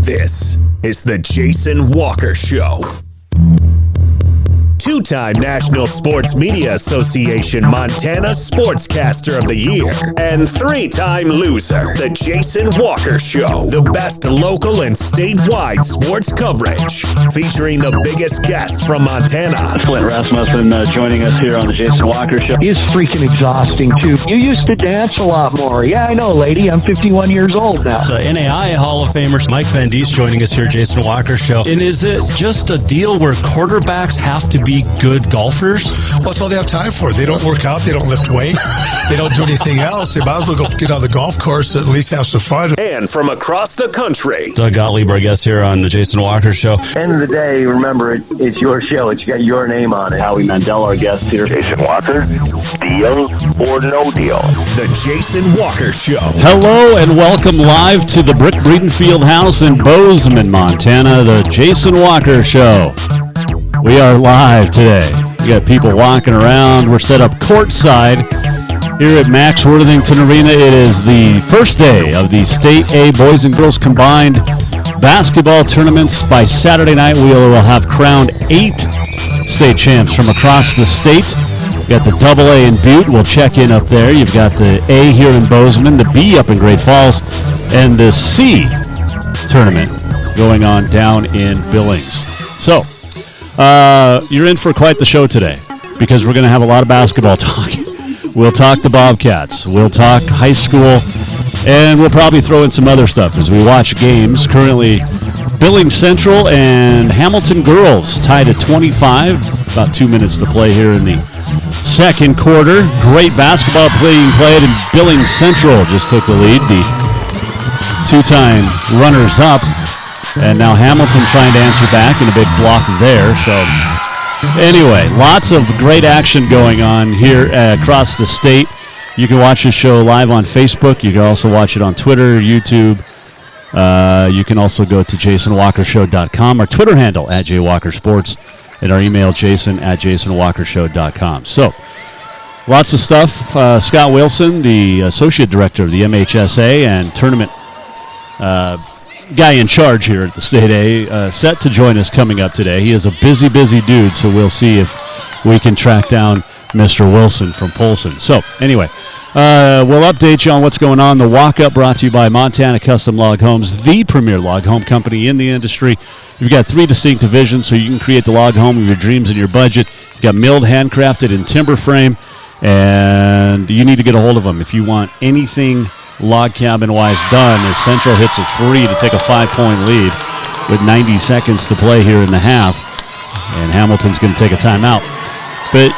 This is the Jason Walker Show. Two-time National Sports Media Association Montana Sportscaster of the Year and three-time loser, the Jason Walker Show. The best local and statewide sports coverage, featuring the biggest guests from Montana. Flint Rasmussen joining us here on the Jason Walker Show. He's freaking exhausting, too. You used to dance a lot more. Yeah, I know, lady. I'm 51 years old now. The NAI Hall of Famer Mike Van Diest joining us here, Jason Walker Show. And is it just a deal where quarterbacks have to be good golfers? Well, that's all they have time for. They don't work out. They don't lift weights. They don't do anything else. They might as well go get on the golf course and at least have some fun. And from across the country, Doug Gottlieb, our guest here on the Jason Walker Show. End of the day, remember, it's your show. It's got your name on it. Howie Mandel, our guest here. Jason Walker, deal or no deal? the Jason Walker Show. Hello and welcome live to the Brick Breeden Field House in Bozeman, Montana, the Jason Walker Show. We are live today. We got people walking around. We're set up courtside here at Max Worthington Arena. It is the first day of the State A Boys and Girls Combined basketball tournaments. By Saturday night, we will have crowned 8 state champs from across the state. You got the double A in Butte. We'll check in up there. You've got the A here in Bozeman, the B up in Great Falls, and the C tournament going on down in Billings. So, you're in for quite the show today because we're going to have a lot of basketball talk. We'll talk the Bobcats. We'll talk high school. And we'll probably throw in some other stuff as we watch games. Currently, Billings Central and Hamilton girls tied at 25. About 2 minutes to play here in the second quarter. Great basketball being played, and Billings Central just took the lead. The two-time runners-up. And now Hamilton trying to answer back in a big block there. So anyway, lots of great action going on here across the state. You can watch this show live on Facebook. You can also watch it on Twitter, YouTube. You can also go to jasonwalkershow.com, our Twitter handle @JWalkerSports, and our email jason@jasonwalkershow.com. So lots of stuff. Scott Wilson, the Associate Director of the MHSA and Tournament guy in charge here at the State A, set to join us coming up today. He is a busy, busy dude, so we'll see if we can track down Mr. Wilson from Polson. So, anyway, we'll update you on what's going on. The walk-up brought to you by Montana Custom Log Homes, the premier log home company in the industry. You've got 3 distinct divisions, so you can create the log home of your dreams and your budget. You've got milled, handcrafted, and timber frame, and you need to get a hold of them if you want anything log cabin-wise done, as Central hits a 3 to take a 5-point lead with 90 seconds to play here in the half, and Hamilton's going to take a timeout. But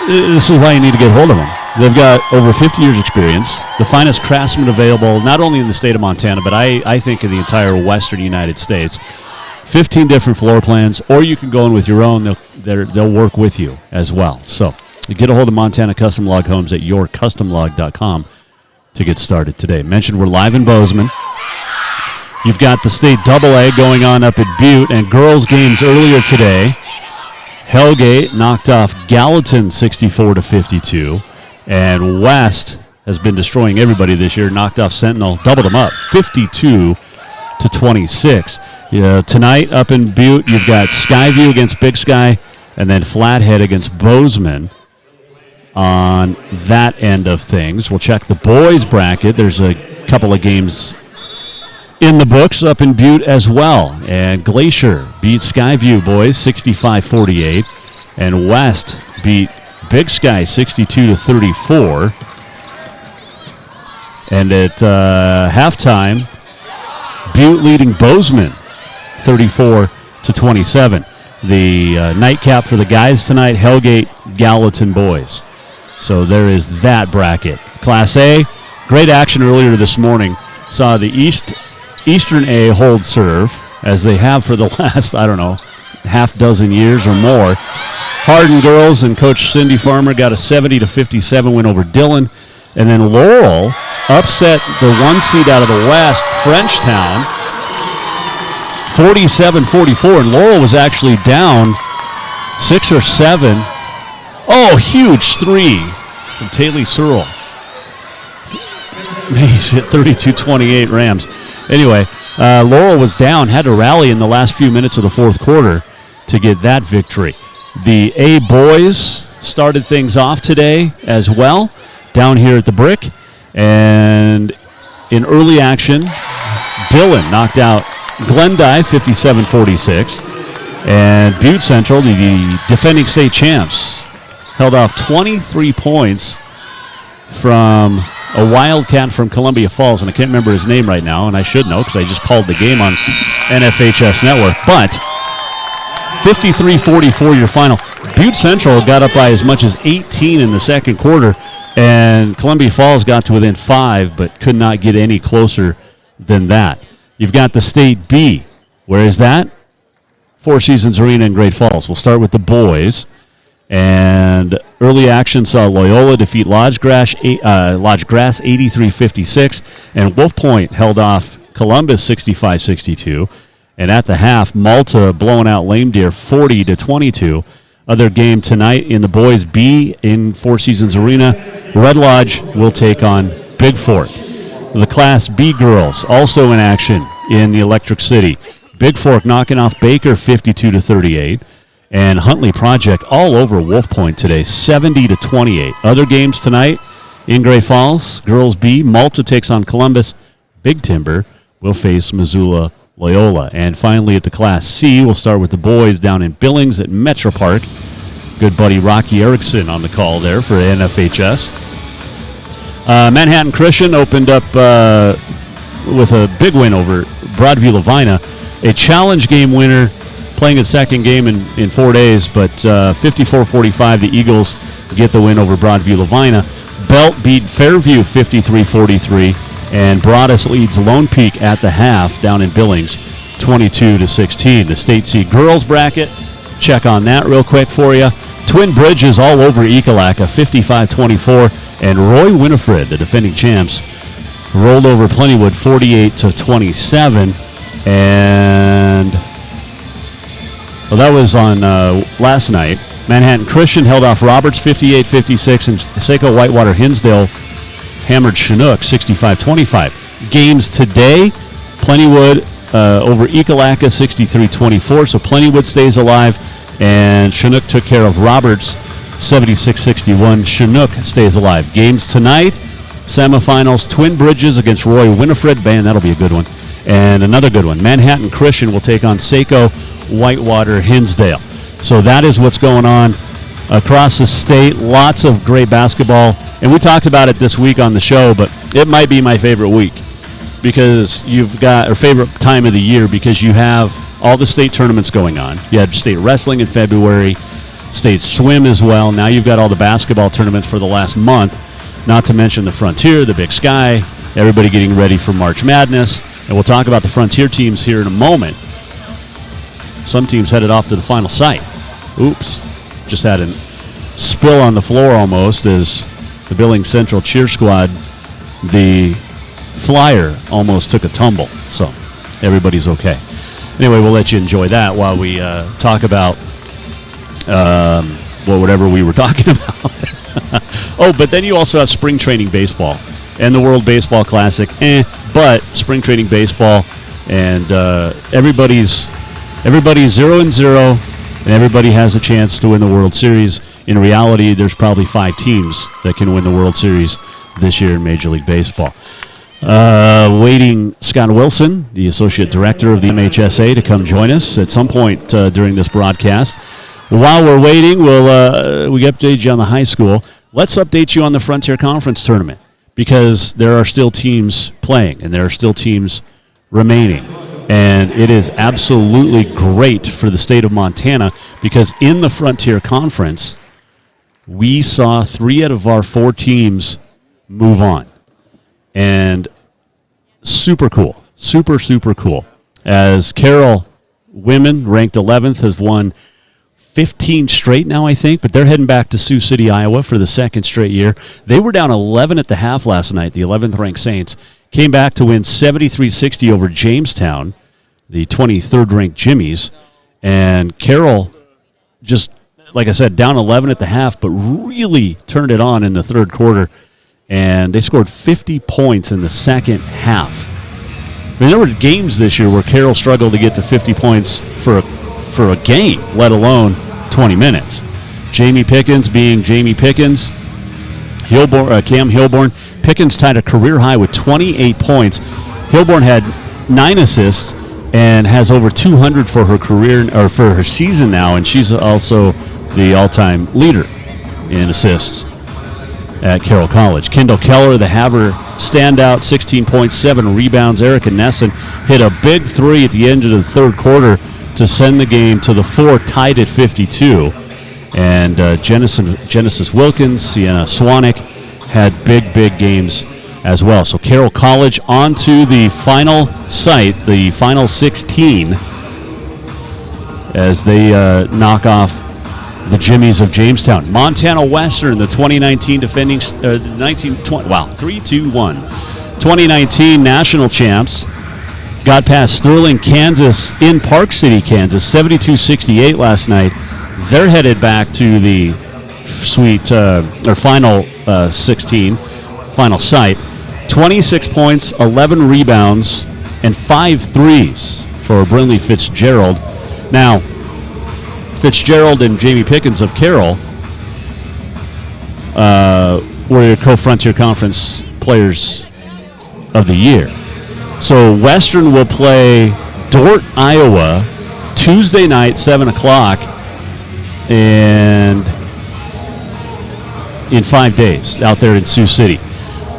this is why you need to get a hold of them. They've got over 50 years experience, the finest craftsmen available not only in the state of Montana, but I think in the entire western United States. 15 different floor plans, or you can go in with your own. They'll work with you as well. So you get a hold of Montana Custom Log Homes at yourcustomlog.com to get started today. Mentioned we're live in Bozeman. You've got the state double A going on up at Butte, and girls games earlier today. Hellgate knocked off Gallatin 64-52, and West has been destroying everybody this year. Knocked off Sentinel, doubled them up, 52-26. Tonight up in Butte, you've got Skyview against Big Sky, and then Flathead against Bozeman. On that end of things, we'll check the boys bracket. There's a couple of games in the books up in Butte as well. And Glacier beat Skyview boys 65-48, and West beat Big Sky 62-34. And at halftime, Butte leading Bozeman 34-27. The nightcap for the guys tonight, Hellgate Gallatin boys. So there is that bracket. Class A, great action earlier this morning. Saw the Eastern A hold serve, as they have for the last, half dozen years or more. Hardin girls and Coach Cindy Farmer got a 70-57 win over Dillon. And then Laurel upset the 1 seed out of the West, Frenchtown, 47-44. And Laurel was actually down 6 or 7. Oh, huge 3 from Taylor Searle. He's hit 32-28 Rams. Anyway, Laurel was down, had to rally in the last few minutes of the fourth quarter to get that victory. The A boys started things off today as well, down here at the Brick. And in early action, Dillon knocked out Glendive 57-46. And Butte Central, the defending state champs, held off 23 points from a Wildcat from Columbia Falls. And I can't remember his name right now, and I should know because I just called the game on NFHS Network. But 53-44 your final. Butte Central got up by as much as 18 in the second quarter, and Columbia Falls got to within 5, but could not get any closer than that. You've got the State B. Where is that? Four Seasons Arena in Great Falls. We'll start with the boys. And early action saw Loyola defeat Lodge Grass 83-56, and Wolf Point held off Columbus 65-62. And at the half, Malta blowing out Lame Deer 40-22. Other game tonight in the boys B in Four Seasons Arena, Red Lodge will take on Big Fork. The Class B girls also in action in the Electric City. Big Fork knocking off Baker 52-38. And Huntley Project all over Wolf Point today, 70-28. Other games tonight in Great Falls, girls B, Malta takes on Columbus. Big Timber will face Missoula Loyola. And finally at the Class C, we'll start with the boys down in Billings at Metro Park. Good buddy Rocky Erickson on the call there for NFHS. Manhattan Christian opened up with a big win over Broadview Lavina. A challenge game winner, playing its second game in 4 days, but 54-45, the Eagles get the win over Broadview Lavina. Belt beat Fairview 53-43. And Broadus leads Lone Peak at the half down in Billings, 22-16. The State C girls bracket, check on that real quick for you. Twin Bridges all over Ekalaka, 55-24. And Roy Winifred, the defending champs, rolled over Plentywood 48-27. And well, that was on last night. Manhattan Christian held off Roberts 58-56, and Seco Whitewater Hinsdale hammered Chinook 65-25. Games today, Plentywood over Ekalaka 63-24, so Plentywood stays alive, and Chinook took care of Roberts 76-61. Chinook stays alive. Games tonight, semifinals, Twin Bridges against Roy Winifred. Man, that'll be a good one. And another good one, Manhattan Christian will take on Seco Whitewater Hinsdale. So that is what's going on across the state. Lots of great basketball. And we talked about it this week on the show, but it might be my favorite week because you've got, or favorite time of the year, because you have all the state tournaments going on. You had state wrestling in February, state swim as well. Now you've got all the basketball tournaments for the last month, not to mention the Frontier, the Big Sky, everybody getting ready for March Madness. And we'll talk about the Frontier teams here in a moment. Some teams headed off to the final site. Oops. Just had a spill on the floor almost as the Billings Central cheer squad, the flyer, almost took a tumble. So everybody's okay. Anyway, we'll let you enjoy that while we talk about whatever we were talking about. Oh, but then you also have spring training baseball and the World Baseball Classic. But spring training baseball, and everybody's 0-0, and everybody has a chance to win the World Series. In reality, there's probably 5 teams that can win the World Series this year in Major League Baseball. Waiting Scott Wilson, the Associate Director of the MHSA, to come join us at some point during this broadcast. While we're waiting, we update you on the high school. Let's update you on the Frontier Conference Tournament, because there are still teams playing and there are still teams remaining. And it is absolutely great for the state of Montana, because in the Frontier Conference, we saw 3 out of our 4 teams move on. And super cool. Super, super cool. As Carroll women, ranked 11th, has won 15 straight now, I think, but they're heading back to Sioux City, Iowa for the second straight year. They were down 11 at the half last night, the 11th-ranked Saints. Came back to win 73-60 over Jamestown, the 23rd-ranked Jimmies. And Carroll just, like I said, down 11 at the half, but really turned it on in the third quarter. And they scored 50 points in the second half. There were games this year where Carroll struggled to get to 50 points for a game, let alone 20 minutes. Jamie Pickens being Jamie Pickens. Cam Hilborn. Pickens tied a career high with 28 points. Hilborn had 9 assists and has over 200 for her career or for her season now, and she's also the all-time leader in assists at Carroll College. Kendall Keller, the Havre standout, 16.7 rebounds. Erica Nesson hit a big 3 at the end of the third quarter to send the game to the 4, tied at 52. And Genesis Wilkins, Sienna Swanik had big games as well. So Carroll College on to the final site, the final 16, as they knock off the Jimmies of Jamestown. Montana Western, the 2019 defending 2019 national champs, got past Sterling, Kansas in Park City, Kansas, 72-68 last night. They're headed back to the final 16, final site. 26 points, 11 rebounds, and 5 threes for Brinley Fitzgerald. Now, Fitzgerald and Jamie Pickens of Carroll were your Co-Frontier Conference Players of the Year. So Western will play Dort, Iowa, Tuesday night, 7 o'clock, and in 5 days out there in Sioux City.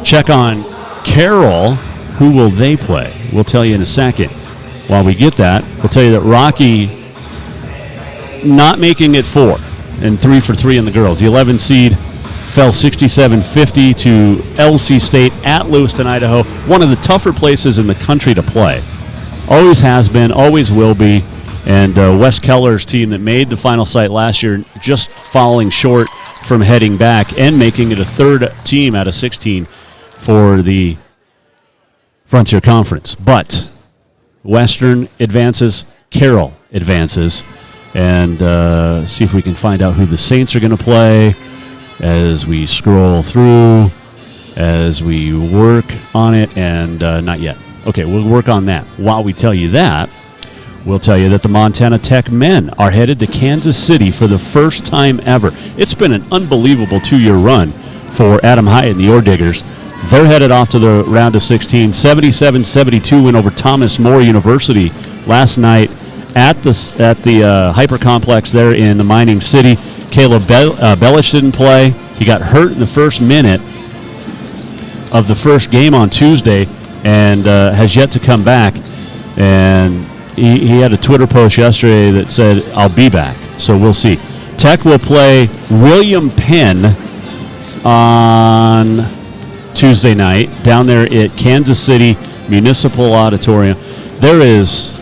Check on Carroll. Who will they play? We'll tell you in a second. While we get that, we'll tell you that Rocky not making it 4 and 3 for 3 in the girls. The 11 seed fell 67-50 to LC State at Lewiston, Idaho. One of the tougher places in the country to play. Always has been, always will be. And Wes Keller's team that made the final site last year just falling short from heading back and making it a third team out of 16 for the Frontier Conference. But Western advances, Carroll advances, and see if we can find out who the Saints are going to play as we scroll through, as we work on it, and not yet. Okay, we'll work on that. While we tell you that, we'll tell you that the Montana Tech men are headed to Kansas City for the first time ever. It's been an unbelievable 2-year run for Adam Hyatt and the Ore Diggers. They're headed off to the round of 16. 77-72 win over Thomas More University last night at the Hyper Complex there in the mining city. Caleb Bellish didn't play. He got hurt in the first minute of the first game on Tuesday and has yet to come back. And he had a Twitter post yesterday that said, "I'll be back." So we'll see. Tech will play William Penn on Tuesday night down there at Kansas City Municipal Auditorium. There is,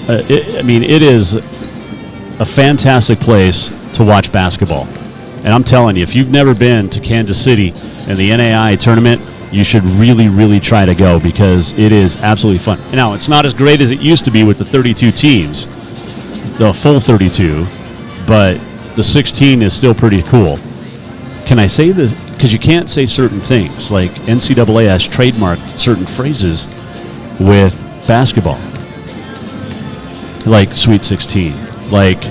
it is a fantastic place to watch basketball. And I'm telling you, if you've never been to Kansas City and the NAIA tournament, you should really, really try to go because it is absolutely fun. Now, it's not as great as it used to be with the 32 teams, the full 32, but the 16 is still pretty cool. Can I say this? Because you can't say certain things. Like NCAA has trademarked certain phrases with basketball. Like Sweet 16. Like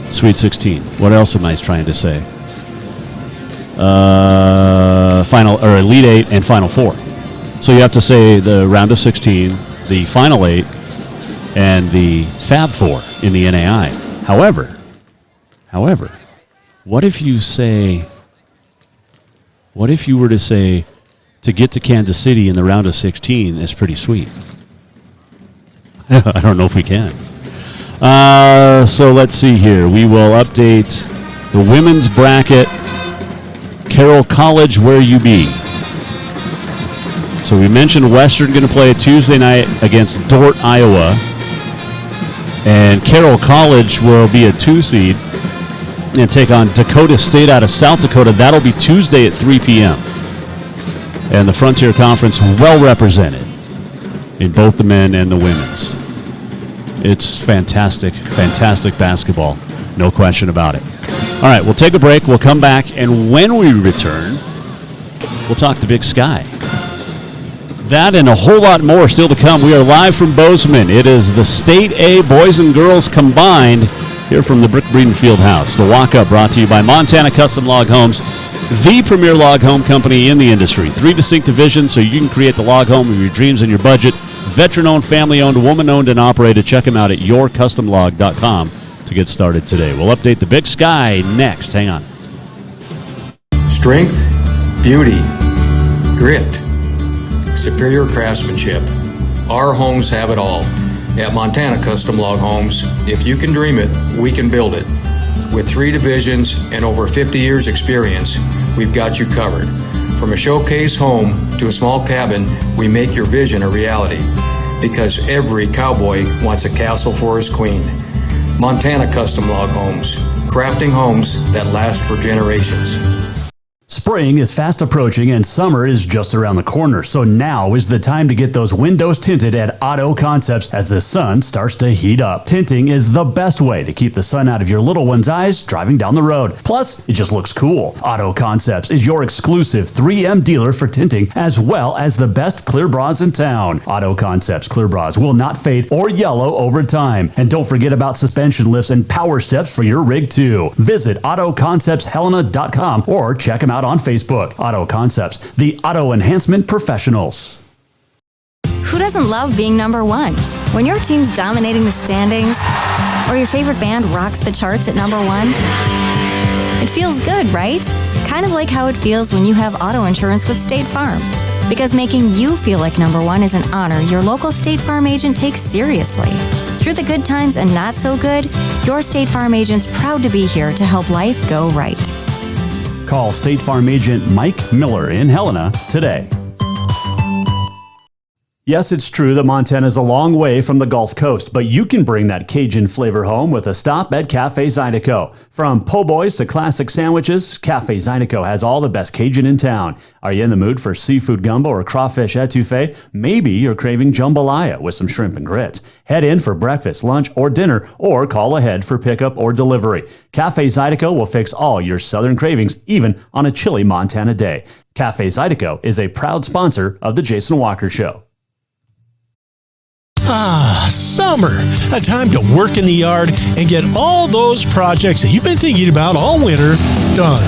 Sweet 16. What else am I trying to say? Final or Elite 8 and Final 4. So you have to say the round of 16, the Final 8, and the Fab 4 in the NAI. However, what if you were to say to get to Kansas City in the round of 16 is pretty sweet? I don't know if we can. So let's see here. We will update the women's bracket. Carroll College, where you be? So we mentioned Western going to play a Tuesday night against Dort, Iowa. And Carroll College will be a 2 seed and take on Dakota State out of South Dakota. That'll be Tuesday at 3 p.m. And the Frontier Conference well represented in both the men and the women's. It's fantastic, fantastic basketball. No question about it. All right, we'll take a break. We'll come back, and when we return, We'll talk to Big Sky. That and a whole lot more still to come. We are live from Bozeman. It is the State A boys and girls combined here from the Brick Breeden Field House. The walk-up brought to you by Montana Custom Log Homes, the premier log home company in the industry. 3 distinct divisions so you can create the log home of your dreams and your budget. Veteran-owned, family-owned, woman-owned, and operated. Check them out at yourcustomlog.com to get started today. We'll update the Big Sky next. Hang on. Strength, beauty, grit, superior craftsmanship. Our homes have it all. At Montana Custom Log Homes, if you can dream it, we can build it. With 3 divisions and over 50 years experience, we've got you covered. From a showcase home to a small cabin, we make your vision a reality. Because every cowboy wants a castle for his queen. Montana Custom Log Homes, crafting homes that last for generations. Spring is fast approaching and summer is just around the corner, so now is the time to get those windows tinted at Auto Concepts as the sun starts to heat up. Tinting is the best way to keep the sun out of your little one's eyes driving down the road. Plus, it just looks cool. Auto Concepts is your exclusive 3M dealer for tinting as well as the best clear bras in town. Auto Concepts clear bras will not fade or yellow over time. And don't forget about suspension lifts and power steps for your rig too. Visit AutoConceptsHelena.com or check them out on Facebook. Auto Concepts, the auto enhancement professionals. Who doesn't love being number one? When your team's dominating the standings, or your favorite band rocks the charts at number one, it feels good, right? Kind of like how it feels when you have auto insurance with State Farm. Because making you feel like number one is an honor your local State Farm agent takes seriously. Through the good times and not so good, your State Farm agent's proud to be here to help life go right. Call State Farm agent Mike Miller in Helena today. Yes, it's true that Montana is a long way from the Gulf Coast, but you can bring that Cajun flavor home with a stop at Cafe Zydeco. From po' boys to classic sandwiches, Cafe Zydeco has all the best Cajun in town. Are you in the mood for seafood gumbo or crawfish etouffee? Maybe you're craving jambalaya with some shrimp and grits. Head in for breakfast, lunch, or dinner, or call ahead for pickup or delivery. Cafe Zydeco will fix all your southern cravings, even on a chilly Montana day. Cafe Zydeco is a proud sponsor of The Jason Walker Show. Ah, summer. A time to work in the yard and get all those projects that you've been thinking about all winter done.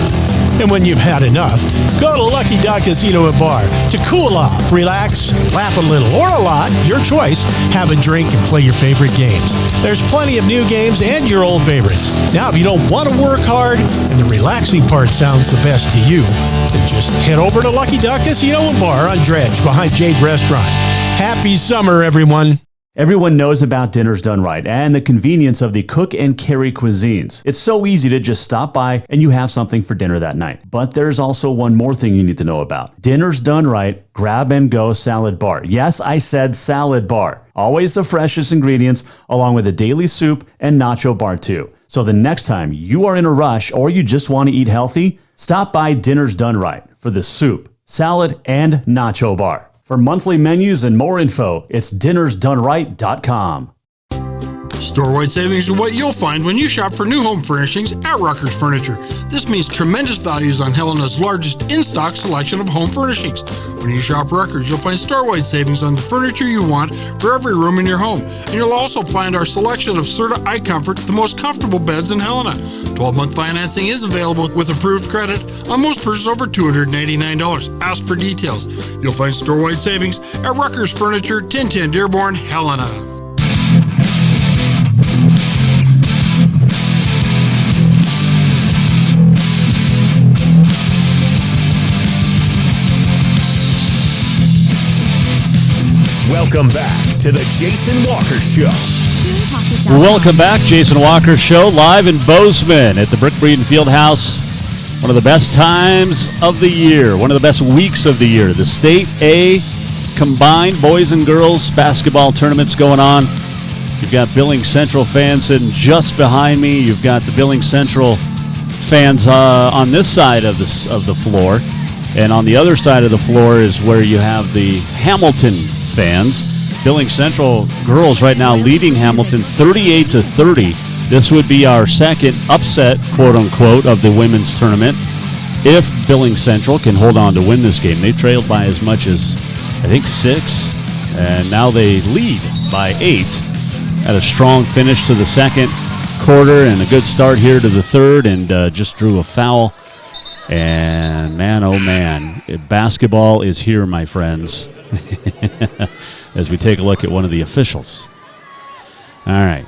And when you've had enough, go to Lucky Duck Casino and Bar to cool off, relax, laugh a little or a lot, your choice, have a drink and play your favorite games. There's plenty of new games and your old favorites. Now, if you don't want to work hard and the relaxing part sounds the best to you, then just head over to Lucky Duck Casino and Bar on Dredge behind Jade Restaurant. Happy summer, everyone. Everyone knows about Dinners Done Right and the convenience of the cook and carry cuisines. It's so easy to just stop by and you have something for dinner that night. But there's also one more thing you need to know about. Dinners Done Right Grab and Go Salad Bar. Yes, I said salad bar. Always the freshest ingredients along with a daily soup and nacho bar too. So the next time you are in a rush or you just want to eat healthy, stop by Dinners Done Right for the soup, salad, and nacho bar. For monthly menus and more info, it's dinnersdoneright.com. Store-wide savings are what you'll find when you shop for new home furnishings at Rucker's Furniture. This means tremendous values on Helena's largest in-stock selection of home furnishings. When you shop Rucker's, you'll find store-wide savings on the furniture you want for every room in your home. And you'll also find our selection of Serta iComfort, the most comfortable beds in Helena. 12-month financing is available with approved credit on most purchases over $299. Ask for details. You'll find store-wide savings at Rucker's Furniture, 1010 Dearborn, Helena. Welcome back to the Jason Walker Show. Welcome back, Jason Walker Show, live in Bozeman at the Brick Breeden Field House. One of the best times of the year, one of the best weeks of the year. The State A combined boys and girls basketball tournaments going on. You've got Billings Central fans sitting just behind me. You've got the Billings Central fans on this side of the floor. And on the other side of the floor is where you have the Hamilton fans. Billings Central girls right now leading Hamilton 38-30. This would be our second upset, quote-unquote, of the women's tournament. if Billings Central can hold on to win this game. They trailed by as much as, I think, 6, and now they lead by 8. Had a strong finish to the second quarter and a good start here to the third, and just drew a foul. And man, oh man, basketball is here, my friends, as we take a look at one of the officials. All right.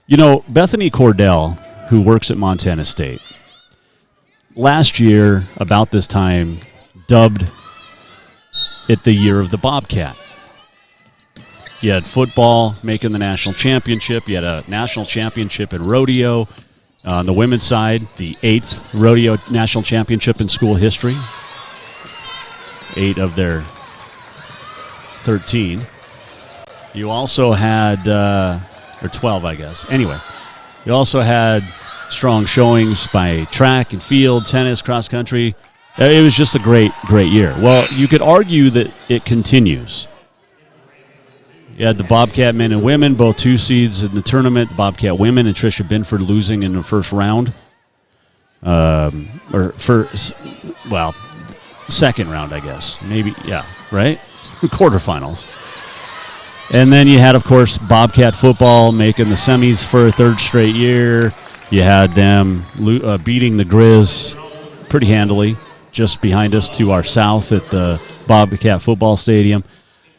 Bethany Cordell, who works at Montana State, last year, about this time, dubbed it the year of the Bobcat. You had football making the national championship. You had a national championship in rodeo. On the women's side, the 8th rodeo national championship in school history. 8 of their 13. You also had, or 12, I guess. Anyway, you also had strong showings by track and field, tennis, cross country. It was just a great, great year. Well, you could argue that it continues. You had the Bobcat men and women, both 2 seeds in the tournament. Bobcat women and Tricia Binford losing in the first round. Second round, I guess. Maybe, yeah, right? Quarterfinals. And then you had, of course, Bobcat football making the semis for a 3rd straight year. You had them beating the Grizz pretty handily, just behind us to our south at the Bobcat football stadium.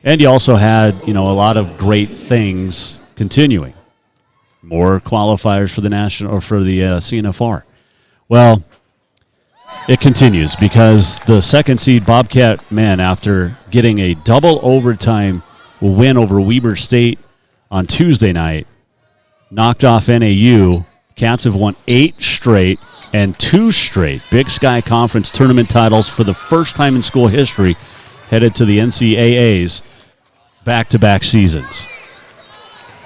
And you also had, a lot of great things continuing. More qualifiers for the national or for the CNFR. Well, it continues because the 2nd seed Bobcat men, after getting a double overtime win over Weber State on Tuesday night, knocked off NAU. Cats have won 8 straight and 2 straight Big Sky Conference tournament titles for the first time in school history, headed to the NCAA's back-to-back seasons.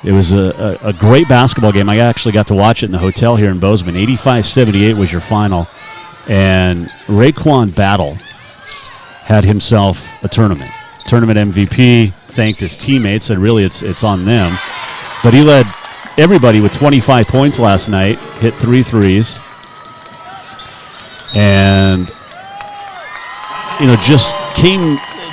It was a great basketball game. I actually got to watch it in the hotel here in Bozeman. 85-78 was your final. And Raekwon Battle had himself a tournament MVP, thanked his teammates, said really it's on them. But he led everybody with 25 points last night, hit 3 threes. And,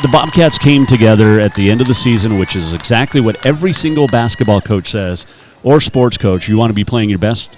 the Bobcats came together at the end of the season, which is exactly what every single basketball coach says, or sports coach. You want to be playing your best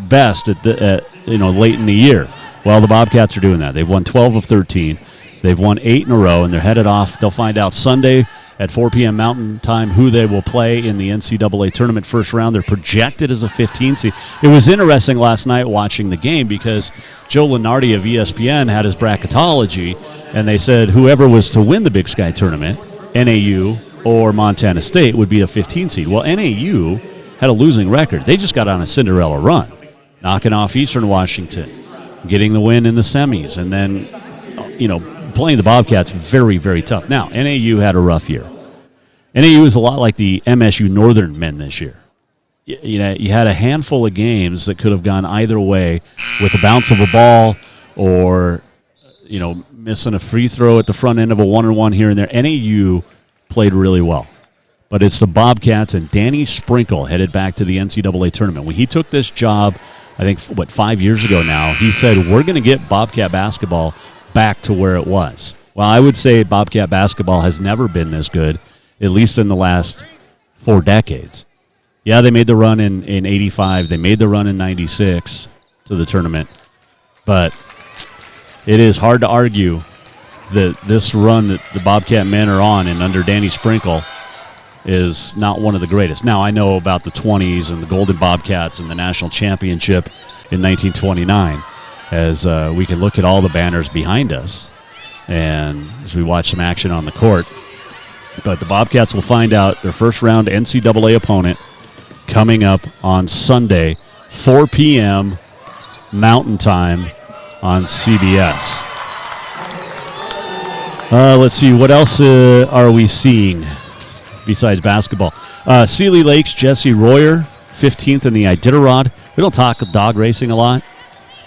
at late in the year. Well, the Bobcats are doing that. They've won 12 of 13. They've won 8 in a row, and they're headed off. They'll find out Sunday at 4 p.m. Mountain Time who they will play in the NCAA tournament first round. They're projected as a 15 seed. It was interesting last night watching the game because Joe Lunardi of ESPN had his bracketology, and they said whoever was to win the Big Sky tournament, NAU or Montana State, would be a 15 seed. Well, NAU had a losing record. They just got on a Cinderella run, knocking off Eastern Washington, getting the win in the semis, and then, playing the Bobcats very, very tough. Now, NAU had a rough year. NAU is a lot like the MSU Northern men this year. You had a handful of games that could have gone either way with the bounce of a ball or, missing a free throw at the front end of a 1-on-1 here and there. NAU played really well. But it's the Bobcats, and Danny Sprinkle headed back to the NCAA tournament. When he took this job, I think, 5 years ago now, he said, we're going to get Bobcat basketball back to where it was. Well, I would say Bobcat basketball has never been this good, at least in the last 4 decades. Yeah, they made the run in 85. They made the run in 96 to the tournament. But it is hard to argue that this run that the Bobcat men are on and under Danny Sprinkle is not one of the greatest. Now, I know about the 20s and the Golden Bobcats and the national championship in 1929, as we can look at all the banners behind us and as we watch some action on the court. But the Bobcats will find out their first-round NCAA opponent coming up on Sunday, 4 p.m. Mountain Time on CBS. Let's see, what else are we seeing besides basketball? Sealy Lake's Jesse Royer, 15th in the Iditarod. We don't talk dog racing a lot.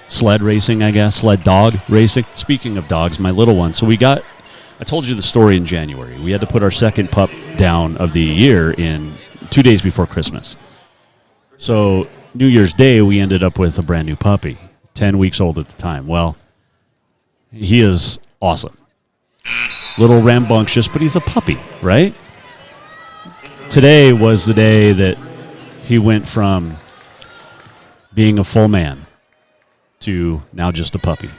Sled racing, I guess. Sled dog racing. Speaking of dogs, my little one. So I told you the story in January. We had to put our second pup down of the year in 2 days before Christmas. So New Year's Day, we ended up with a brand new puppy. 10 weeks old at the time. Well, he is awesome. Little rambunctious, but he's a puppy, right? Today was the day that he went from being a full man to now just a puppy.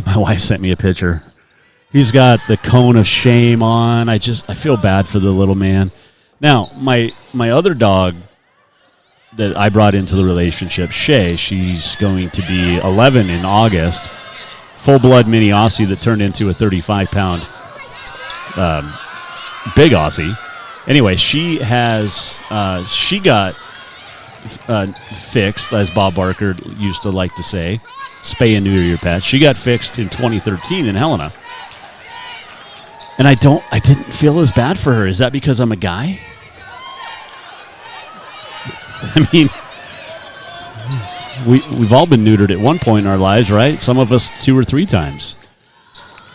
My wife sent me a picture. He's got the cone of shame on. I feel bad for the little man. Now, my other dog that I brought into the relationship, Shay, she's going to be 11 in August. Full-blood mini Aussie that turned into a 35-pound big Aussie. Anyway, she got fixed, as Bob Barker used to like to say, spay and neuter your pet. She got fixed in 2013 in Helena. And I didn't feel as bad for her. Is that because I'm a guy? I mean, we've all been neutered at one point in our lives, right? Some of us 2 or 3 times.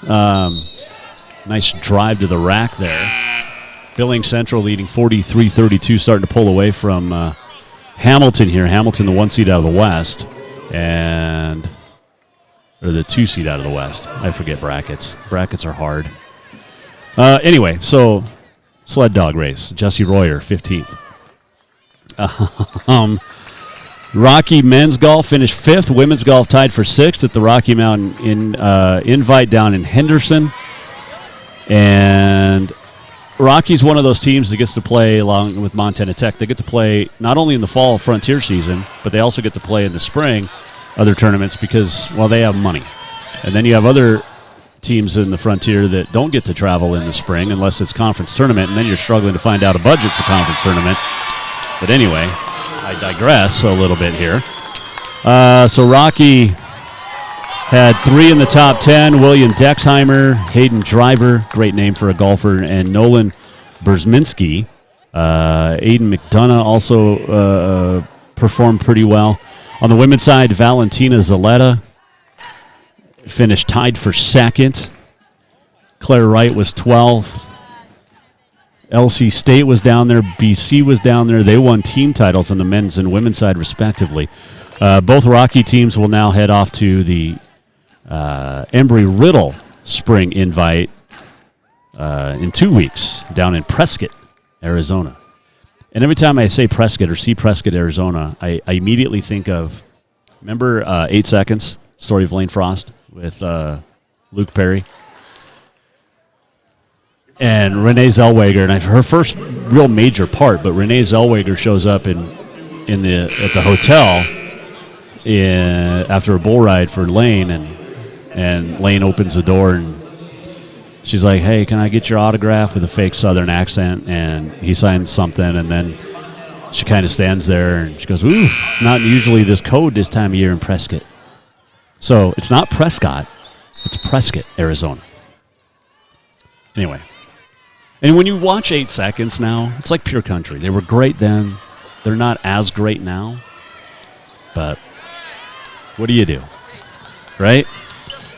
Nice drive to the rack there. Billings Central leading 43-32, starting to pull away from Hamilton here. Hamilton, the 1 seed out of the West, or the 2 seed out of the West. I forget brackets. Brackets are hard. Anyway, so sled dog race. Jesse Royer, 15th. Rocky men's golf finished 5th. Women's golf tied for 6th at the Rocky Mountain Invite down in Henderson. And Rocky's one of those teams that gets to play along with Montana Tech. They get to play not only in the fall Frontier season, but they also get to play in the spring other tournaments because, well, they have money. And then you have other teams in the Frontier that don't get to travel in the spring unless it's conference tournament, and then you're struggling to find out a budget for conference tournament. But anyway, I digress a little bit here. So Rocky had 3 in the top 10. William Dexheimer, Hayden Driver, great name for a golfer, and Nolan Berzminski. Aiden McDonough also performed pretty well. On the women's side, Valentina Zaletta finished tied for 2nd. Claire Wright was 12th. LC State was down there. BC was down there. They won team titles on the men's and women's side, respectively. Both Rocky teams will now head off to the Embry-Riddle Spring Invite in 2 weeks down in Prescott, Arizona. And every time I say Prescott or see Prescott, Arizona, I immediately think of, remember 8 Seconds, Story of Lane Frost with Luke Perry? And Renee Zellweger, and her first real major part, but Renee Zellweger shows up at the hotel after a bull ride for Lane, and Lane opens the door, and she's like, "Hey, can I get your autograph?" with a fake Southern accent, and he signs something, and then she kind of stands there, and she goes, "Ooh, it's not usually this cold this time of year in Prescott." So it's not Prescott, it's Prescott, Arizona. Anyway. And when you watch 8 Seconds now, it's like pure country. They were great then. They're not as great now. But what do you do? Right?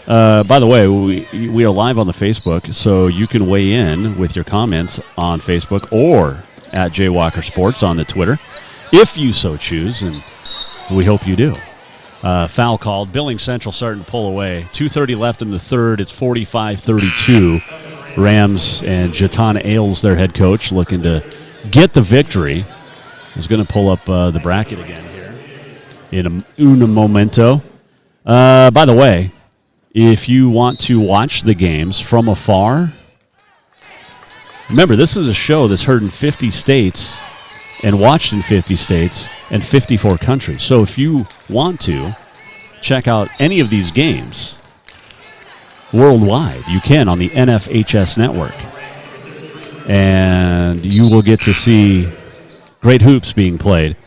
By the way, we are live on the Facebook, so you can weigh in with your comments on Facebook or at Jay Walker Sports on the Twitter, if you so choose, and we hope you do. Foul called. Billings Central starting to pull away. 2:30 left in the third. It's 45-32. Rams and Jatan Ailes, their head coach, looking to get the victory. He's going to pull up the bracket again here in un momento. By the way, if you want to watch the games from afar, remember, this is a show that's heard in 50 states and watched in 50 states and 54 countries. So if you want to check out any of these games worldwide, you can on the NFHS network. And you will get to see great hoops being played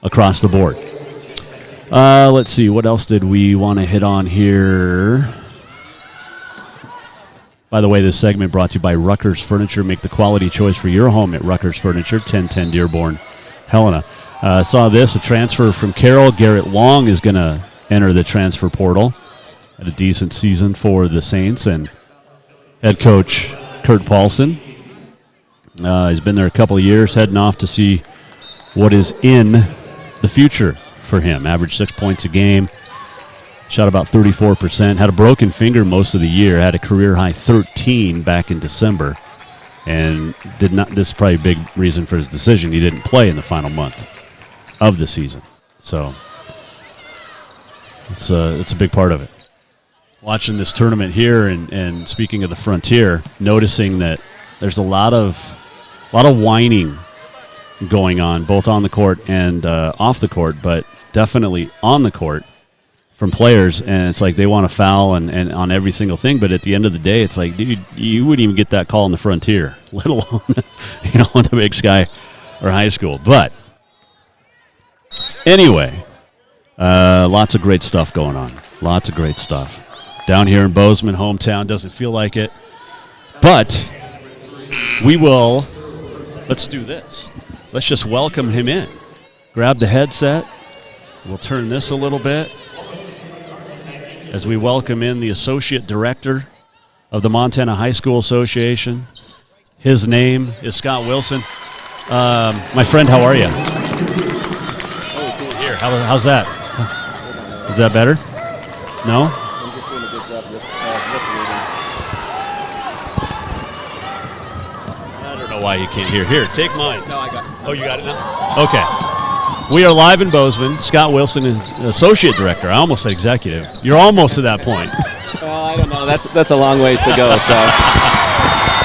across the board. Let's see, what else did we want to hit on here? By the way, this segment brought to you by Ruckers Furniture. Make the quality choice for your home at Ruckers Furniture, 1010 Dearborn, Helena. Saw this, a transfer from Carroll. Garrett Long is going to enter the transfer portal. Had a decent season for the Saints, and head coach Kurt Paulson. He's been there a couple of years, heading off to see what is in the future for him. Averaged 6 points a game. Shot about 34%. Had a broken finger most of the year. Had a career high 13 back in December. And did not. This is probably a big reason for his decision. He didn't play in the final month of the season. So it's a big part of it. Watching this tournament here, and speaking of the Frontier, noticing that there's a lot of whining going on, both on the court and off the court, but definitely on the court from players, and it's like they want to foul and on every single thing, but at the end of the day, it's like, dude, you wouldn't even get that call in the Frontier, let alone the Big Sky or high school. But anyway, lots of great stuff going on. Lots of great stuff. Down here in Bozeman, hometown, doesn't feel like it. But let's do this. Let's just welcome him in. Grab the headset. We'll turn this a little bit as we welcome in the Associate Director of the Montana High School Association. His name is Scott Wilson. My friend, how are you? Here, how's that? Is that better? No? Why you can't hear. Here, take mine. No, I got it. Oh, you got it now? Okay. We are live in Bozeman. Scott Wilson is Associate Director. I almost said Executive. You're almost to that point. Well, I don't know. That's a long ways to go. So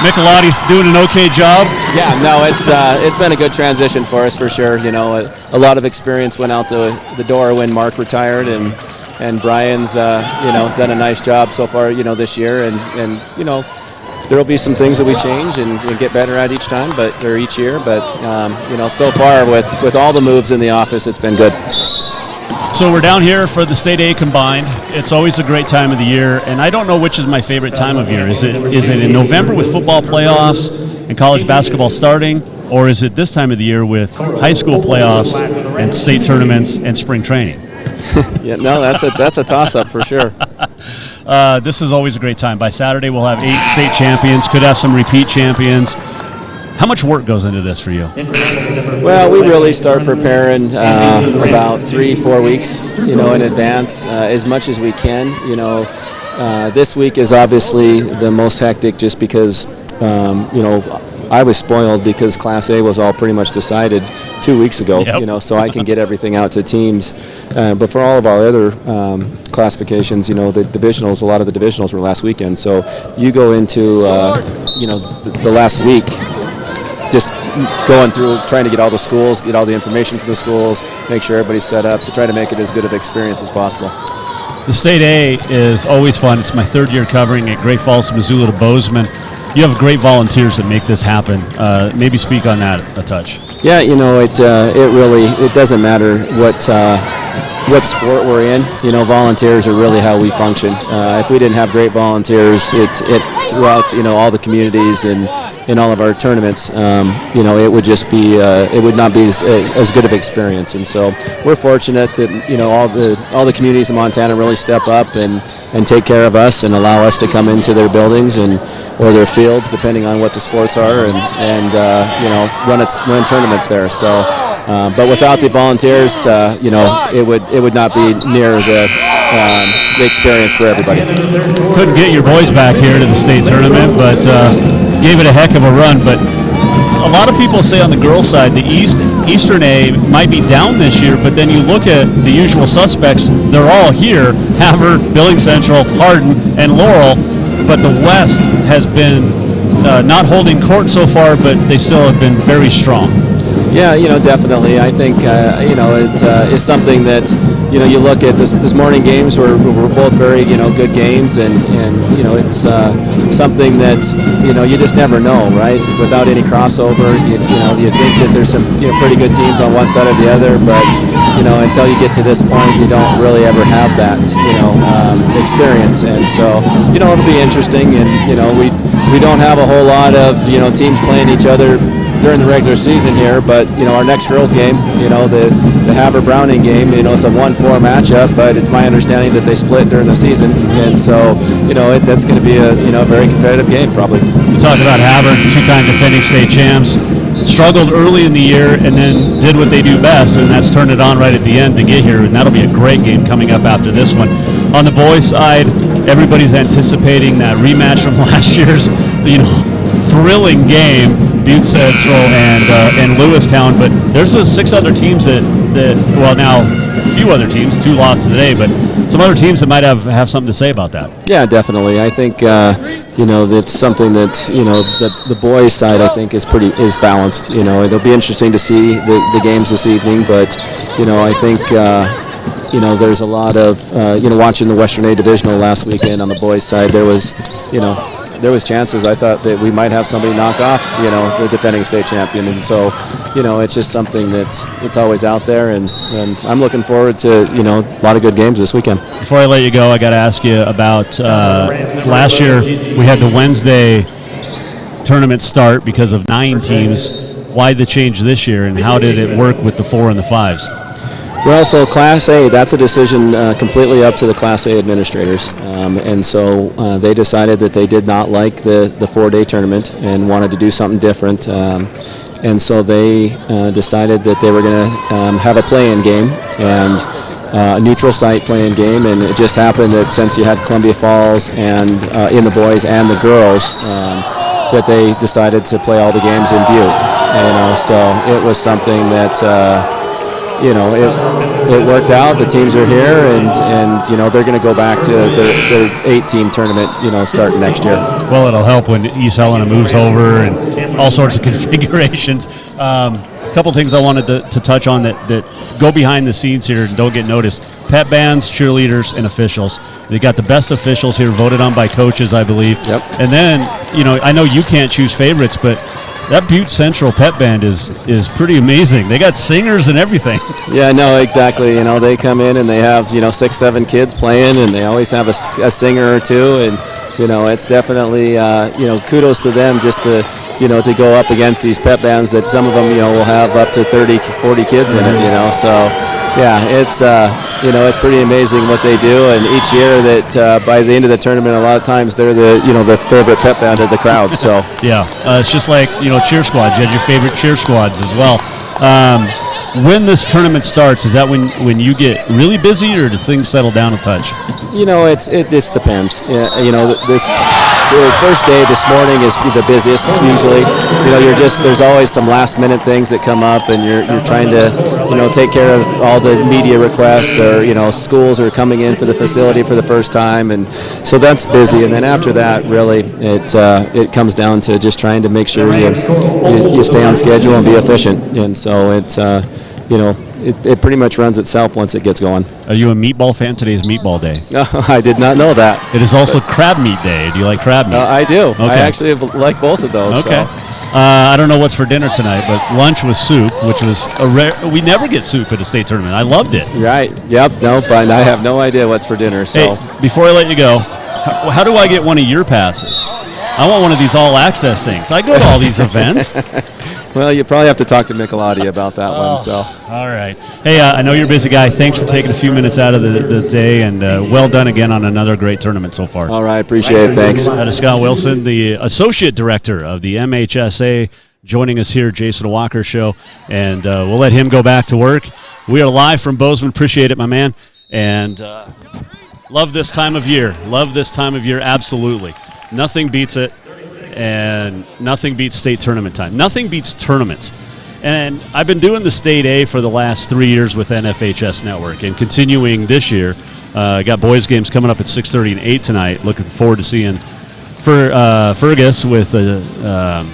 Michelotti's doing an okay job? Yeah, no, it's been a good transition for us for sure. A lot of experience went out the door when Mark retired, and Brian's done a nice job so far this year, and there will be some things that we change and get better at each year. But so far with all the moves in the office, it's been good. So we're down here for the State A Combined. It's always a great time of the year, and I don't know which is my favorite time of year. Is it in November with football playoffs and college basketball starting, or is it this time of the year with high school playoffs and state tournaments and spring training? Yeah, no, that's a toss-up for sure. This is always a great time. By Saturday, we'll have 8 state champions, could have some repeat champions. How much work goes into this for you? Well, we really start preparing about 3-4 weeks, in advance, as much as we can. This week is obviously the most hectic just because, I was spoiled because Class A was all pretty much decided 2 weeks ago, Yep. So I can get everything out to teams. But for all of our other classifications, the divisionals, a lot of the divisionals were last weekend. So you go into, the last week just going through, trying to get all the schools, get all the information from the schools, make sure everybody's set up to try to make it as good of an experience as possible. The State A is always fun. It's my 3rd year covering it, Great Falls, Missoula to Bozeman. You have great volunteers that make this happen. Maybe speak on that a touch. Yeah, it doesn't matter what sport we're in. Volunteers are really how we function. If we didn't have great volunteers, it throughout all the communities and in all of our tournaments, it would just be it would not be as good of an experience. And so we're fortunate that all the communities in Montana really step up and take care of us and allow us to come into their buildings or their fields, depending on what the sports are, and run tournaments there. So. But without the volunteers, it would not be near the experience for everybody. Couldn't get your boys back here to the state tournament, but gave it a heck of a run. But a lot of people say on the girls' side, the Eastern A might be down this year, but then you look at the usual suspects, they're all here, Havre, Billings Central, Hardin, and Laurel, but the West has been not holding court so far, but they still have been very strong. Yeah, definitely. I think, it's something that, you look at this morning games were both very, good games, and it's something that, you just never know, right? Without any crossover, you think that there's some, pretty good teams on one side or the other, but, until you get to this point, you don't really ever have that, experience. And so, it'll be interesting, and, we don't have a whole lot of, teams playing each other during the regular season here. But our next girls game, the Haber Browning game, it's a 1-4 matchup, but it's my understanding that they split during the season, and so that's going to be a very competitive game probably. We talked about Haber, 2-time defending state champs. Struggled early in the year and then did what they do best, and that's turn it on right at the end to get here, and that'll be a great game coming up after this one. On the boys' side, everybody's anticipating that rematch from last year's, thrilling game, Butte Central and Lewistown, but there's 6 other teams that now a few other teams, 2 lost today, but some other teams that might have something to say about that. Yeah, definitely. I think that's something that that the boys' side I think is balanced. It'll be interesting to see the games this evening, but I think there's a lot of watching the Western A Divisional last weekend on the boys' side. There was chances I thought that we might have somebody knock off the defending state champion, and so it's just something it's always out there, and I'm looking forward to a lot of good games this weekend. Before I let you go, I got to ask you about last year we had the Wednesday tournament start because of 9 teams. Why the change this year, and how did it work with the 4 and the 5s? Well, so Class A, that's a decision completely up to the Class A administrators. And so they decided that they did not like the 4-day tournament and wanted to do something different. And so they decided that they were going to have a play-in game and a neutral site play-in game. And it just happened that since you had Columbia Falls and in the boys and the girls, that they decided to play all the games in Butte. So it was something that... it worked out. The teams are here, and they're going to go back to their 8-team tournament, starting next year. Well, it'll help when East Helena moves over and all sorts of configurations. A couple things I wanted to touch on that go behind the scenes here and don't get noticed. Pep bands, cheerleaders, and officials. They got the best officials here, voted on by coaches, I believe. Yep. And then, I know you can't choose favorites, but that Butte Central pep band is pretty amazing. They got singers and everything. Yeah, no, exactly. They come in and they have 6-7 kids playing, and they always have a singer or two, and it's definitely kudos to them just to go up against these pep bands that some of them will have up to 30-40 kids in it. So yeah, it's pretty amazing what they do, and each year that by the end of the tournament, a lot of times they're the favorite pep band of the crowd. So yeah, it's just like cheer squads. You had your favorite cheer squads as well. When this tournament starts, is that when you get really busy, or does things settle down a touch? It just depends. The first day this morning is the busiest usually. There's always some last minute things that come up, and you're trying to take care of all the media requests, or schools are coming in for the facility for the first time, and so that's busy. And then after that, really it comes down to just trying to make sure you stay on schedule and be efficient. And so it pretty much runs itself once it gets going. Are you a meatball fan? Today's meatball day. I did not know that. It is also crab meat day. Do you like crab meat? I do. Okay. I actually like both of those. Okay. So. I don't know what's for dinner tonight, but lunch was soup, which was a rare. We never get soup at a state tournament. I loved it. Right. Yep. No, but I have no idea what's for dinner. So hey, before I let you go, how do I get one of your passes? I want one of these all-access things. I go to all these events. Well, you probably have to talk to Michelati about that one. So, all right. Hey, I know you're a busy guy. Thanks for taking a few minutes out of the day, and well done again on another great tournament so far. All right, appreciate it. Thanks. That is Scott Wilson, the Associate Director of the MHSA, joining us here, Jason Walker Show, and we'll let him go back to work. We are live from Bozeman. Appreciate it, my man, and love this time of year. Love this time of year, absolutely. Nothing beats it. And nothing beats state tournament time. Nothing beats tournaments. And I've been doing the State A for the last 3 years with NFHS Network, and continuing this year. Got boys games coming up at 6:30 and 8 tonight. Looking forward to seeing Fergus with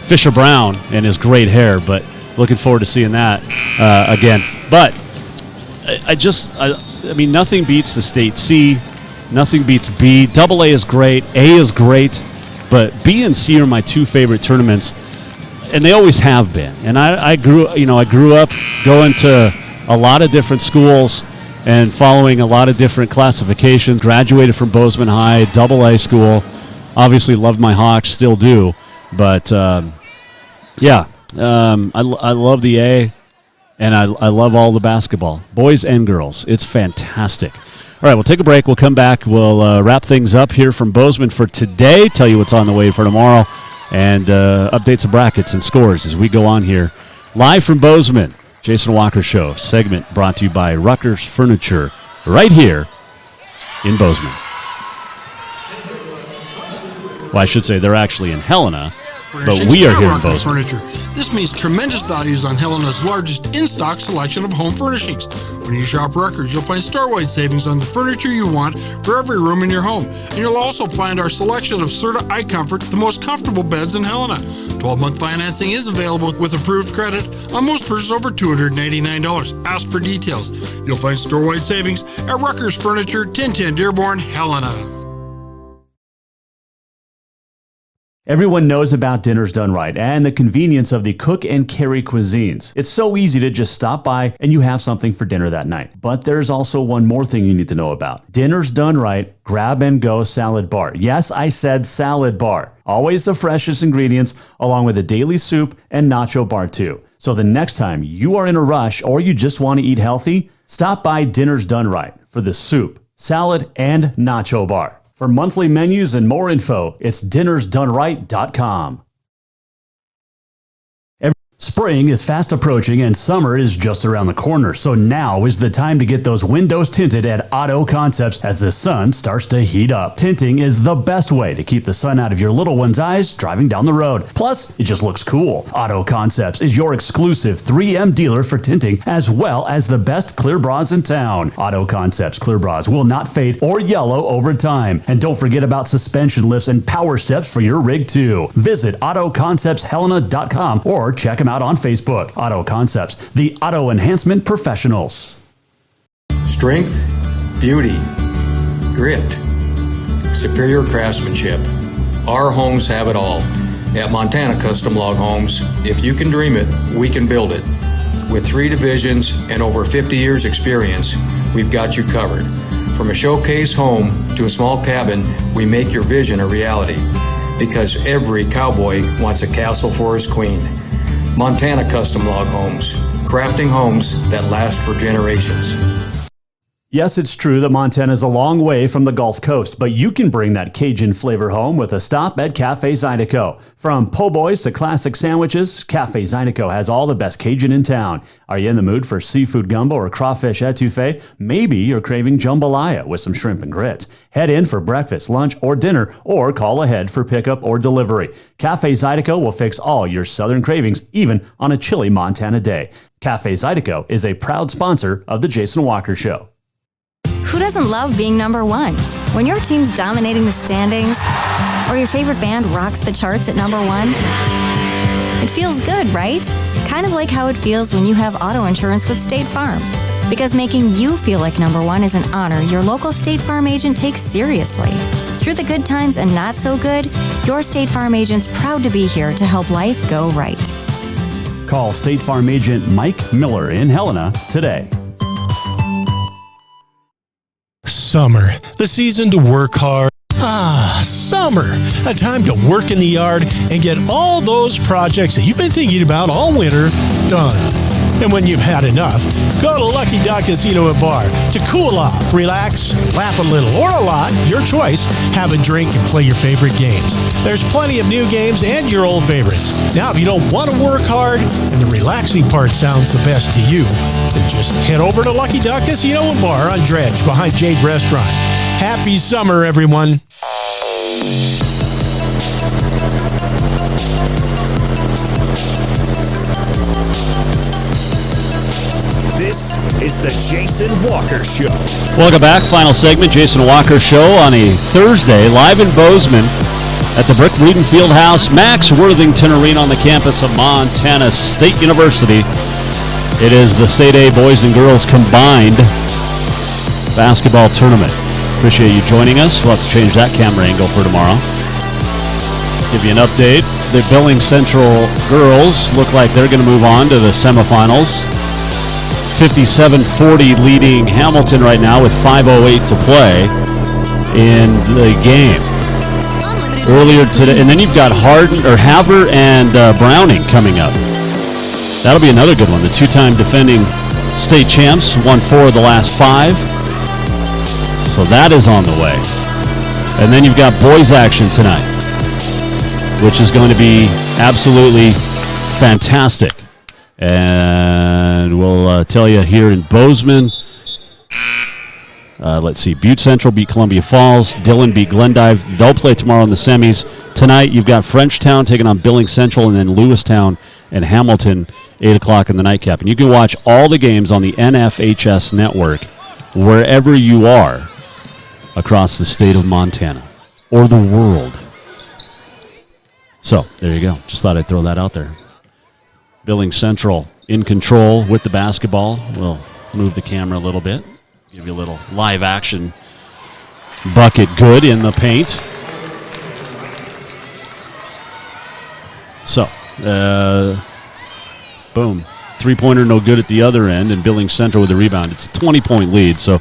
Fisher Brown and his great hair, but looking forward to seeing that again. But I mean, nothing beats the State C. Nothing beats B. Double A is great. A is great. But B and C are my 2 favorite tournaments, and they always have been. And I grew up going to a lot of different schools and following a lot of different classifications. Graduated from Bozeman High, Double A school. Obviously loved my Hawks, still do. But yeah, I love the A, and I love all the basketball, boys and girls. It's fantastic. All right, we'll take a break. We'll come back. We'll wrap things up here from Bozeman for today, tell you what's on the way for tomorrow, and updates of brackets and scores as we go on here. Live from Bozeman, Jason Walker Show, segment brought to you by Rucker's Furniture, right here in Bozeman. Well, I should say they're actually in Helena, but we are here in Bozeman. Furniture. This means tremendous values on Helena's largest in-stock selection of home furnishings. When you shop Rucker's, you'll find store-wide savings on the furniture you want for every room in your home. And you'll also find our selection of Serta iComfort, the most comfortable beds in Helena. 12-month financing is available with approved credit on most purchases over $289. Ask for details. You'll find store-wide savings at Rucker's Furniture, 1010 Dearborn, Helena. Everyone knows about Dinners Done Right and the convenience of the cook and carry cuisines. It's so easy to just stop by and you have something for dinner that night. But there's also one more thing you need to know about. Dinners Done Right Grab and Go Salad Bar. Yes, I said salad bar. Always the freshest ingredients along with a daily soup and nacho bar too. So the next time you are in a rush or you just want to eat healthy, stop by Dinners Done Right for the soup, salad, and nacho bar. For monthly menus and more info, it's dinnersdoneright.com. Spring is fast approaching and summer is just around the corner, so now is the time to get those windows tinted at Auto Concepts as the sun starts to heat up. Tinting is the best way to keep the sun out of your little one's eyes driving down the road. Plus, it just looks cool. Auto Concepts is your exclusive 3M dealer for tinting as well as the best clear bras in town. Auto Concepts clear bras will not fade or yellow over time. And don't forget about suspension lifts and power steps for your rig too. Visit AutoConceptsHelena.com or check them out on Facebook. Auto Concepts, the auto enhancement professionals. Strength, beauty, grit, superior craftsmanship. Our homes have it all. At Montana Custom Log Homes, if you can dream it, we can build it. With 3 divisions and over 50 years experience, we've got you covered. From a showcase home to a small cabin, we make your vision a reality. Because every cowboy wants a castle for his queen. Montana Custom Log Homes, crafting homes that last for generations. Yes, it's true that Montana is a long way from the Gulf Coast, but you can bring that Cajun flavor home with a stop at Cafe Zydeco. From po' boys to classic sandwiches, Cafe Zydeco has all the best Cajun in town. Are you in the mood for seafood gumbo or crawfish etouffee? Maybe you're craving jambalaya with some shrimp and grits. Head in for breakfast, lunch, or dinner, or call ahead for pickup or delivery. Cafe Zydeco will fix all your southern cravings, even on a chilly Montana day. Cafe Zydeco is a proud sponsor of The Jason Walker Show. Who doesn't love being number one? When your team's dominating the standings, or your favorite band rocks the charts at number one, it feels good, right? Kind of like how it feels when you have auto insurance with State Farm. Because making you feel like number one is an honor your local State Farm agent takes seriously. Through the good times and not so good, your State Farm agent's proud to be here to help life go right. Call State Farm agent Mike Miller in Helena today. Summer, the season to work hard. Ah, summer, a time to work in the yard and get all those projects that you've been thinking about all winter done. And when you've had enough, go to Lucky Duck Casino and Bar to cool off, relax, laugh a little or a lot, your choice, have a drink and play your favorite games. There's plenty of new games and your old favorites. Now, if you don't want to work hard and the relaxing part sounds the best to you, then just head over to Lucky Duck Casino and Bar on Dredge behind Jade Restaurant. Happy summer, everyone. This is the Jason Walker Show. Welcome back. Final segment, Jason Walker Show on a Thursday, live in Bozeman at the Brick Breeden Fieldhouse, Max Worthington Arena on the campus of Montana State University. It is the State A boys and girls combined basketball tournament. Appreciate you joining us. We'll have to change that camera angle for tomorrow. Give you an update. The Billings Central girls look like they're going to move on to the semifinals. 57-40 leading Hamilton right now with 5:08 to play in the game. Earlier today, and then you've got Haver and Browning coming up. That'll be another good one. The two-time defending state champs won 4 of the last 5. So that is on the way. And then you've got boys action tonight, which is going to be absolutely fantastic. And we'll tell you here in Bozeman. Let's see. Butte Central beat Columbia Falls. Dillon beat Glendive. They'll play tomorrow in the semis. Tonight, you've got Frenchtown taking on Billings Central, and then Lewistown and Hamilton, 8 o'clock in the nightcap. And you can watch all the games on the NFHS network wherever you are across the state of Montana or the world. So, there you go. Just thought I'd throw that out there. Billings Central in control with the basketball. We'll move the camera a little bit. Give you a little live action bucket good in the paint. So, boom. 3-pointer no good at the other end, and Billings Central with the rebound. It's a 20-point lead. So,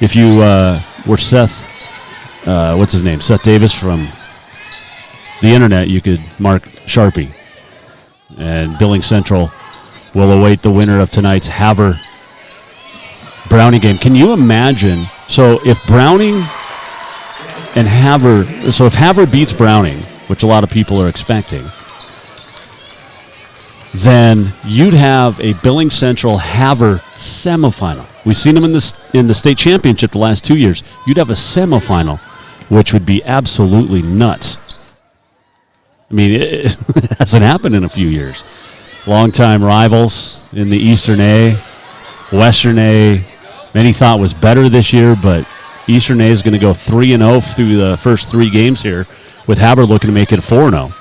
if you were Seth, what's his name? Seth Davis from the internet, you could mark Sharpie. And Billings Central will await the winner of tonight's Havre Browning game. Can you imagine? So if Browning and Havre, so if Havre beats Browning, which a lot of people are expecting, then you'd have a Billings Central Havre semifinal. We've seen them in the state championship the last 2 years. You'd have a semifinal, which would be absolutely nuts. I mean, it hasn't happened in a few years. Longtime rivals in the Eastern A. Western A, many thought was better this year, but Eastern A is going to go 3-0 through the first 3 games here, with Havre looking to make it 4-0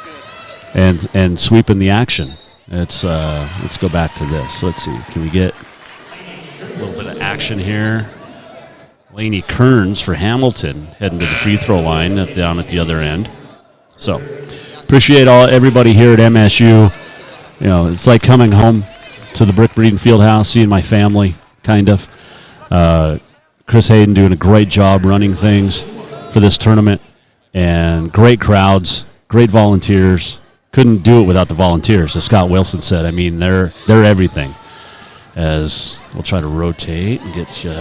and sweeping the action. Let's go back to this. Let's see. Can we get a little bit of action here? Laney Kearns for Hamilton heading to the free throw line down at the other end. So appreciate everybody here at MSU. You know, it's like coming home to the Brick Breeden Fieldhouse, seeing my family, kind of. Chris Hayden doing a great job running things for this tournament, and great crowds, great volunteers. Couldn't do it without the volunteers, as Scott Wilson said. I mean, they're everything. As we'll try to rotate and get you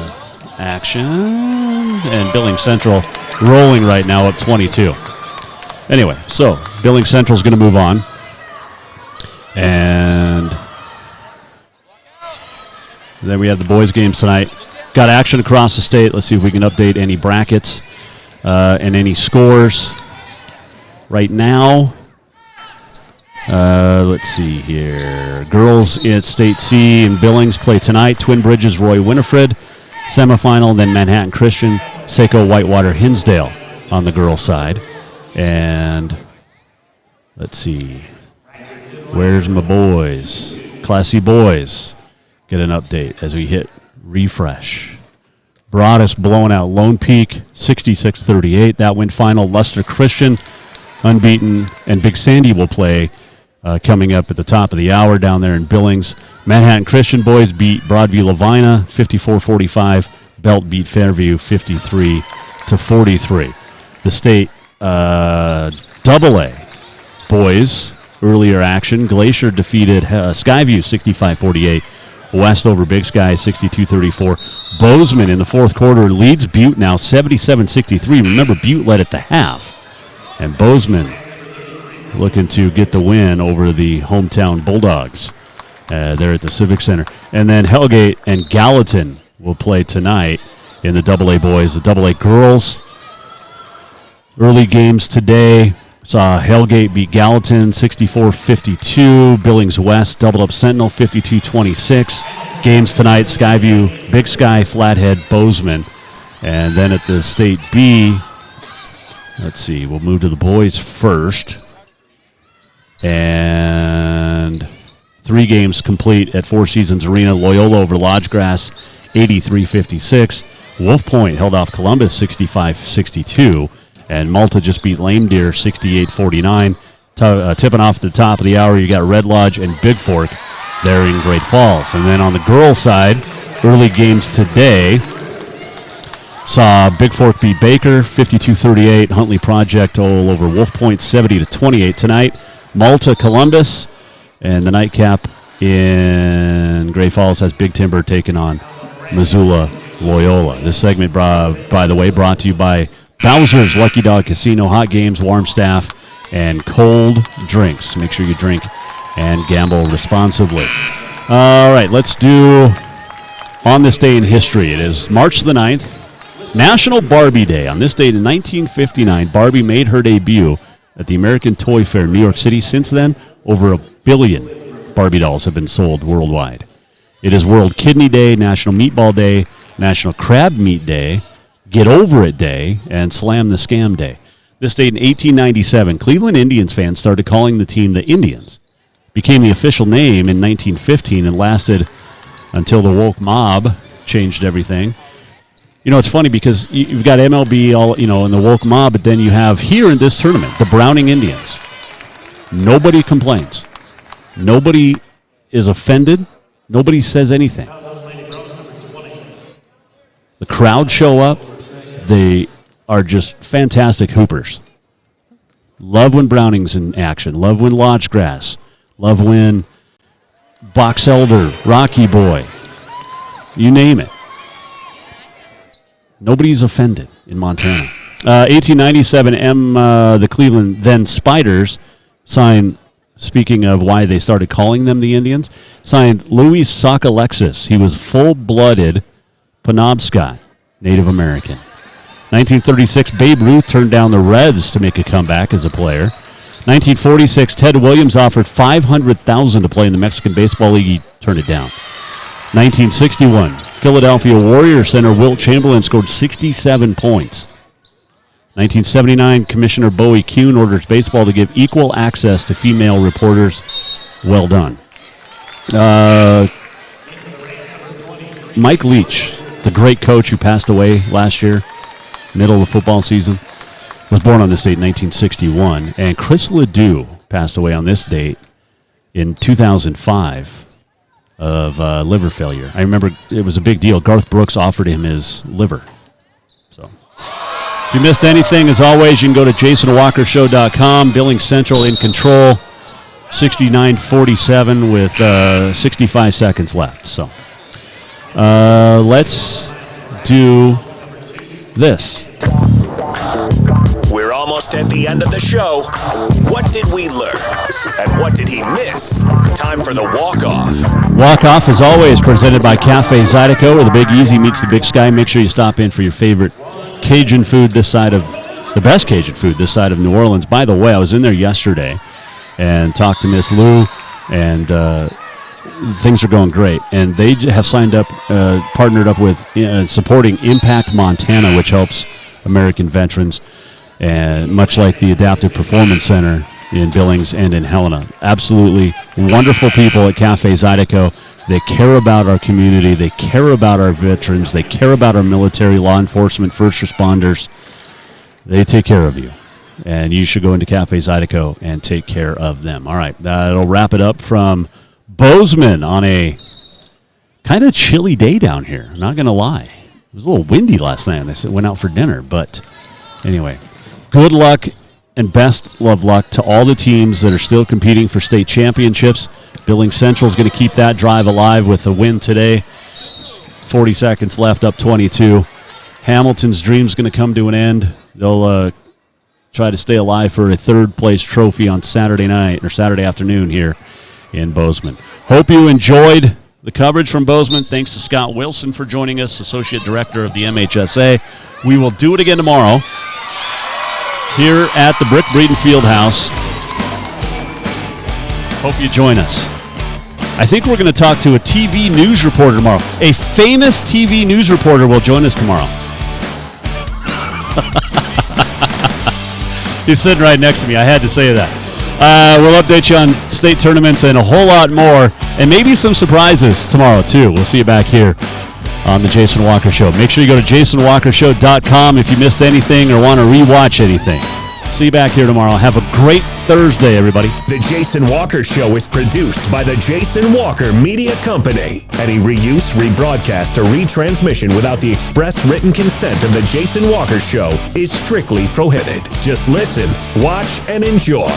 action. And Billings Central rolling right now up 22. Anyway, so Billings Central's going to move on. And then we have the boys' games tonight. Got action across the state. Let's see if we can update any brackets and any scores. Right now, let's see here. Girls at State C in Billings play tonight. Twin Bridges, Roy Winifred. Semifinal, then Manhattan Christian, Saco, Whitewater, Hinsdale on the girls' side. And let's see. Where's my boys? Class C boys. Get an update as we hit refresh. Broadus blowing out Lone Peak, 66-38. That win final. Luster Christian, unbeaten. And Big Sandy will play coming up at the top of the hour down there in Billings. Manhattan Christian boys beat Broadview Lavina, 54-45. Belt beat Fairview, 53-43. The state AA boys, earlier action. Glacier defeated Skyview, 65-48. West over Big Sky, 62-34. Bozeman in the fourth quarter leads Butte now, 77-63. Remember, Butte led at the half. And Bozeman looking to get the win over the hometown Bulldogs there at the Civic Center. And then Hellgate and Gallatin will play tonight in the AA boys. The AA girls, early games today. Saw Hellgate beat Gallatin 64-52. Billings West doubled up Sentinel 52-26. Games tonight, Skyview, Big Sky, Flathead, Bozeman. And then at the State B, let's see, we'll move to the boys first. And 3 games complete at Four Seasons Arena. Loyola over Lodgegrass 83-56. Wolf Point held off Columbus 65-62. And Malta just beat Lame Deer 68-49. Tipping off at the top of the hour, you got Red Lodge and Big Fork there in Great Falls. And then on the girls' side, early games today saw Big Fork beat Baker 52-38. Huntley Project all over Wolf Point 70-28. Tonight, Malta Columbus, and the nightcap in Great Falls has Big Timber taking on Missoula Loyola. This segment, by the way, brought to you by Bowser's Lucky Dog Casino. Hot games, warm staff, and cold drinks. Make sure you drink and gamble responsibly. All right, let's do On This Day in History. It is March the 9th, National Barbie Day. On this date in 1959, Barbie made her debut at the American Toy Fair in New York City. Since then, over 1 billion Barbie dolls have been sold worldwide. It is World Kidney Day, National Meatball Day, National Crab Meat Day, Get Over It Day, and Slam the Scam Day. This date in 1897, Cleveland Indians fans started calling the team the Indians. Became the official name in 1915 and lasted until the woke mob changed everything. You know, it's funny because you've got MLB all, in the woke mob, but then you have here in this tournament, the Browning Indians. Nobody complains. Nobody is offended. Nobody says anything. The crowd show up. They are just fantastic hoopers. Love when Browning's in action. Love when Lodgegrass. Love when Box Elder, Rocky Boy. You name it. Nobody's offended in Montana. 1897, the Cleveland then Spiders signed, speaking of why they started calling them the Indians, signed Louis Sokolexis. He was full-blooded Penobscot Native American. 1936, Babe Ruth turned down the Reds to make a comeback as a player. 1946, Ted Williams offered $500,000 to play in the Mexican Baseball League. He turned it down. 1961, Philadelphia Warriors center Wilt Chamberlain scored 67 points. 1979, Commissioner Bowie Kuhn orders baseball to give equal access to female reporters. Well done. Mike Leach, the great coach who passed away last year, middle of the football season, was born on this date in 1961. And Chris Ledoux passed away on this date in 2005. Of liver failure. I remember it was a big deal. Garth Brooks offered him his liver. So, if you missed anything, as always, you can go to jasonwalkershow.com. Billing Central in control, 69-47 with 65 seconds left. So, let's do this. We're almost at the end of the show. What did we learn? And what did he miss? Time for the walk-off. Walk-off, as always, presented by Cafe Zydeco, where the Big Easy meets the Big Sky. Make sure you stop in for your favorite Cajun food this side of, the best Cajun food this side of New Orleans. By the way, I was in there yesterday and talked to Miss Lou, and things are going great. And they have signed up, partnered up with supporting Impact Montana, which helps American veterans, and much like the Adaptive Performance Center in Billings and in Helena. Absolutely wonderful people at Cafe Zydeco. They care about our community. They care about our veterans. They care about our military, law enforcement, first responders. They take care of you. And you should go into Cafe Zydeco and take care of them. All right, that'll wrap it up from Bozeman on a kind of chilly day down here. Not going to lie. It was a little windy last night, and I went out for dinner. But anyway, good luck and best of luck to all the teams that are still competing for state championships. Billings Central is going to keep that drive alive with a win today. 40 seconds left, up 22. Hamilton's dream's going to come to an end. They'll try to stay alive for a third-place trophy on Saturday night or Saturday afternoon here in Bozeman. Hope you enjoyed the coverage from Bozeman. Thanks to Scott Wilson for joining us, Associate Director of the MHSA. We will do it again tomorrow here at the Brick Breeden Fieldhouse. Hope you join us. I think we're going to talk to a TV news reporter tomorrow. A famous TV news reporter will join us tomorrow. He's sitting right next to me. I had to say that. We'll update you on state tournaments and a whole lot more, and maybe some surprises tomorrow, too. We'll see you back here on the Jason Walker Show. Make sure you go to jasonwalkershow.com if you missed anything or want to rewatch anything. See you back here tomorrow. Have a great Thursday, everybody. The Jason Walker Show is produced by the Jason Walker Media Company. Any reuse, rebroadcast, or retransmission without the express written consent of the Jason Walker Show is strictly prohibited. Just listen, watch, and enjoy.